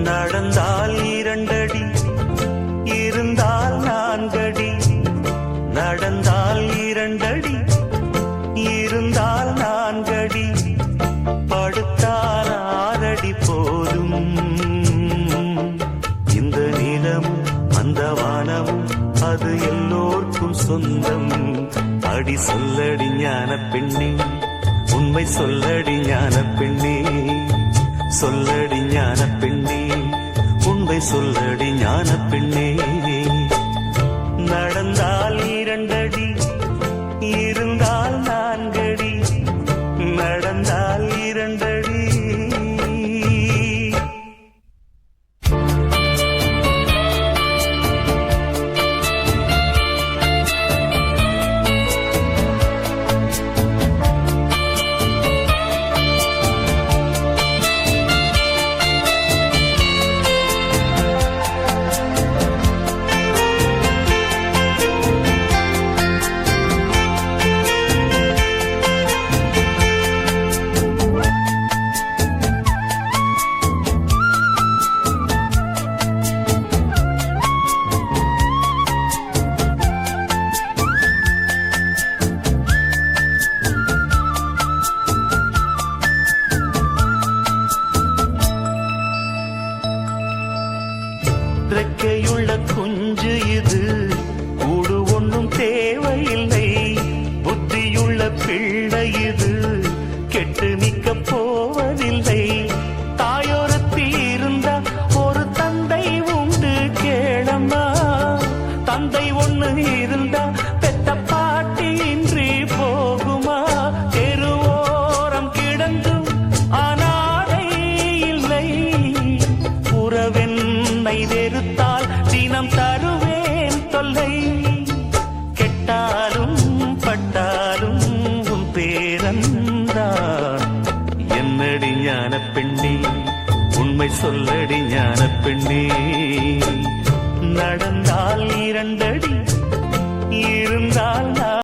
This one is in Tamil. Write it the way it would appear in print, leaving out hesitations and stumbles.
நடந்தால் 2 அடி, இருந்தால் 4 அடி. நடந்தால் 2 அடி, இருந்தால் 4 அடி. படுத்தால் 6 அடி போதும். இந்த நிலமும் அந்த வானமும் அது எல்லோர்க்கும் சொந்தம். அடி சொல்லடி ஞான பெண்ணே, உண்மை சொல்லடி ஞான பெண்ணே. சொல்லடி ஞான பெண்ணே, உண்மை சொல்லடி ஞான பெண்ணே. நடந்தால் 2 அடி, இருந்தால் 4 அடி. நடந்தால் 2 அடி. ரெக்கையுள்ள குஞ்சு இது, கூடு ஒன்றும் தேவையில்லை. புத்தியுள்ள பிள்ளை இது, கெட்டு நிற்க போவதில்லை. தாயொருத்தி இருந்தா ஒரு தந்தை உண்டு கேளம்மா. தந்தை ஒண்ணு இருந்தா பெத்த பாட்டி இன்றி போகுமா? தெருவோரம் கிடந்தும் அனாதை இல்லை. உறவென்னை வெறுத்தால் தினம் தருவேன் தொல்லை. கெட்டாலும் பட்டாலும் உன் பேரன்தான். என்னடி ஞான பெண்ணே, உண்மை சொல்லடி ஞான பெண்ணே. நடந்த